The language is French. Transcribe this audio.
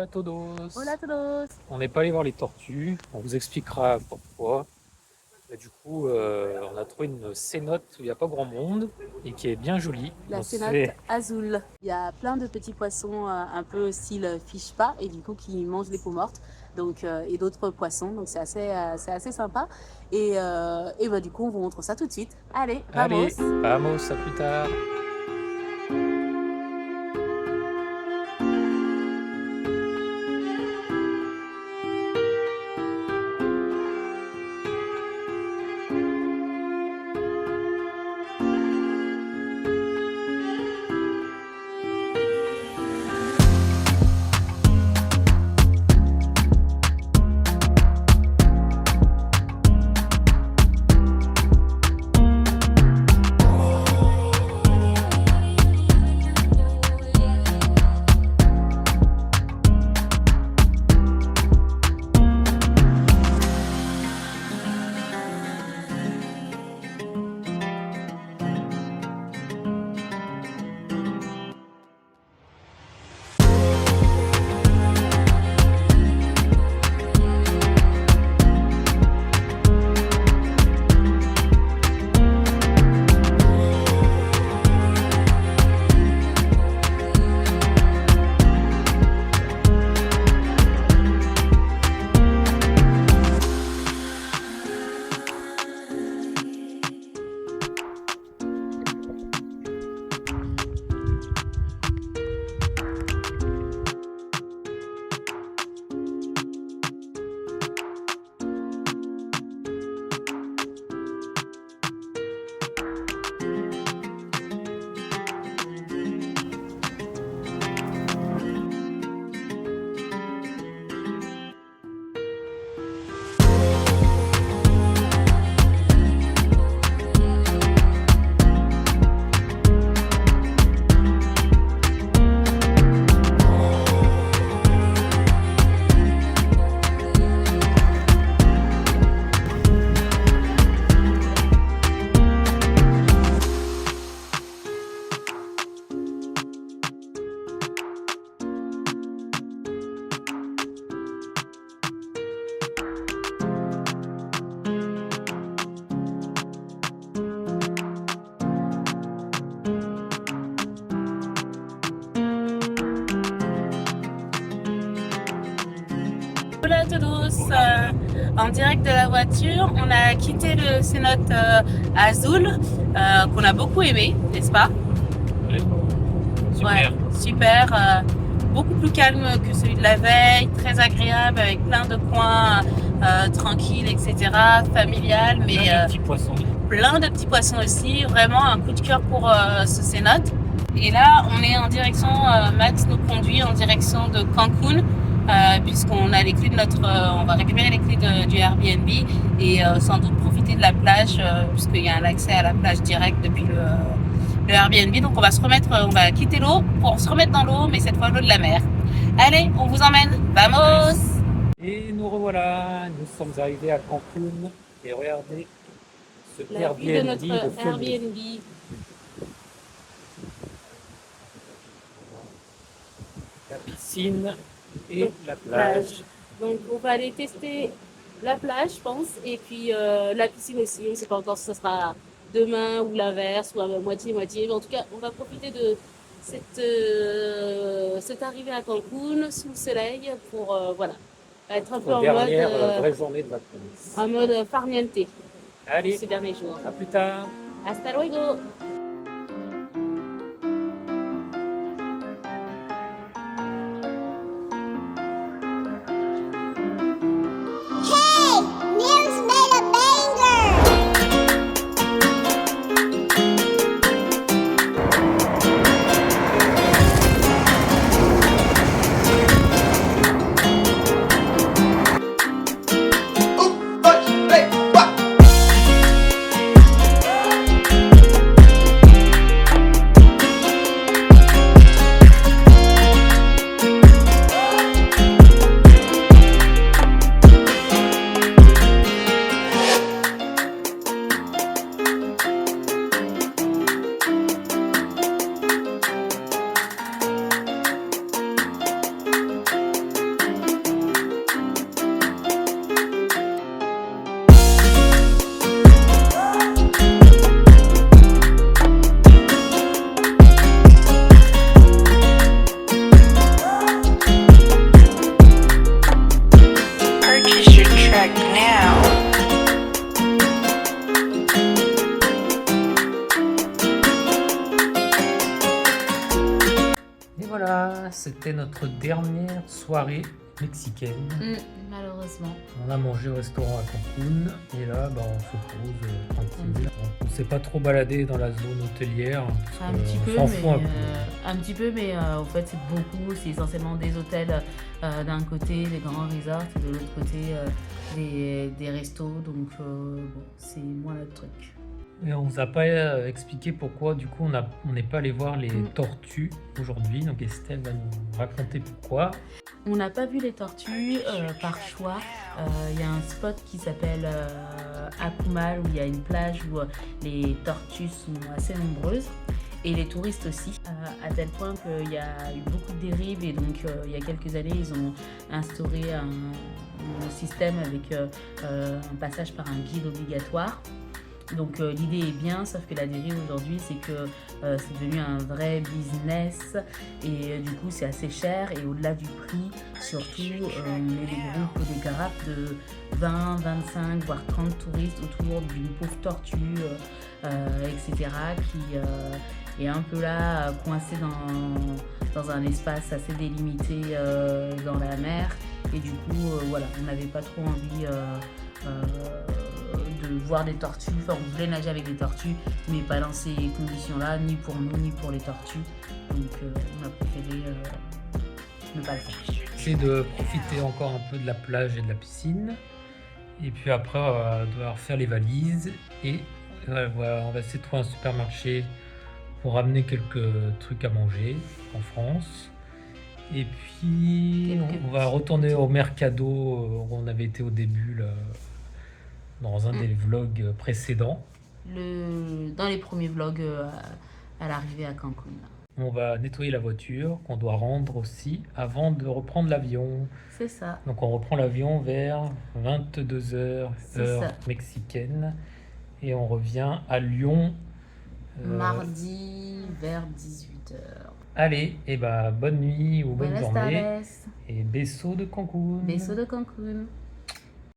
todos. Hola a todos. On n'est pas allé voir les tortues, on vous expliquera pourquoi. Et du coup, on a trouvé une cénote où il n'y a pas grand monde et qui est bien jolie. La On se cénote fait- azul. Il y a plein de petits poissons un peu style fish pas et du coup qui mangent les peaux mortes donc, et d'autres poissons. Donc c'est assez sympa. Et bah, du coup, on vous montre ça tout de suite. Allez, vamos. Allez, vamos, à plus tard. Hola a todos. En direct de la voiture, on a quitté le cénote azul qu'on a beaucoup aimé, n'est-ce pas? Ouais. Super. Ouais, super. Beaucoup plus calme que celui de la veille, très agréable avec plein de coins tranquilles, etc. Familial, mais Plein de petits poissons. plein de petits poissons aussi. Vraiment un coup de cœur pour ce cénote. Et là, on est en direction, Max nous conduit en direction de Cancun. Puisqu'on a les clés de on va récupérer les clés du Airbnb et sans doute profiter de la plage puisqu'il y a un accès à la plage direct depuis le Airbnb. Donc on va quitter l'eau pour se remettre dans l'eau, mais cette fois l'eau de la mer. Allez, on vous emmène, vamos! Et nous revoilà, nous sommes arrivés à Cancun et regardez ce La vue de Airbnb notre de folie. Airbnb. La piscine et la plage. Donc on va aller tester la plage, je pense, et puis la piscine aussi. On ne sait pas encore si ça sera demain ou l'inverse, ou à moitié-moitié. Mais en tout cas, on va profiter de cette arrivée à Cancun sous le soleil pour voilà, être un peu en Dernière mode, vraie journée de vacances. en mode farniente Allez, ces derniers jours. à plus tard. Hasta luego! c'était notre dernière soirée mexicaine. Malheureusement. On a mangé au restaurant à Cancun et là on se pose tranquille. On ne s'est pas trop baladé dans la zone hôtelière parce Un que petit on peu, s'en mais, fout un peu. un petit peu, mais en fait c'est beaucoup, c'est essentiellement des hôtels d'un côté, des grands resorts, et de l'autre côté des restos, donc bon, c'est moins notre truc. Et on vous a pas expliqué pourquoi du coup on n'est pas allé voir les tortues aujourd'hui, donc Estelle va nous raconter pourquoi. On n'a pas vu les tortues par choix. Il y a un spot qui s'appelle Akumal où il y a une plage où les tortues sont assez nombreuses et les touristes aussi, à tel point qu'il y a eu beaucoup de dérives et donc il y a quelques années ils ont instauré un système avec un passage par un guide obligatoire. Donc l'idée est bien, sauf que la dérive aujourd'hui, c'est que c'est devenu un vrai business et du coup c'est assez cher et au-delà du prix, surtout on met des groupes, des grappes de 20, 25, voire 30 touristes autour d'une pauvre tortue, etc. qui est un peu là, coincée dans un espace assez délimité dans la mer et du coup voilà, on n'avait pas trop envie de voir des tortues, enfin on voulait nager avec des tortues mais pas dans ces conditions là, ni pour nous ni pour les tortues, donc on a préféré ne pas le faire. C'est de profiter encore un peu de la plage et de la piscine et puis après on va devoir faire les valises et voilà, on va essayer de trouver un supermarché pour ramener quelques trucs à manger en France et puis on va retourner au Mercado où on avait été au début là, dans un des vlogs précédents. Dans les premiers vlogs à l'arrivée à Cancun. On va nettoyer la voiture qu'on doit rendre aussi avant de reprendre l'avion. C'est ça. Donc on reprend l'avion vers 22h heure ça. mexicaine et on revient à Lyon Mardi vers 18h. Allez, et bonne nuit ou bonne Buenas journée tardes. et beso de Cancun. Beso de Cancun.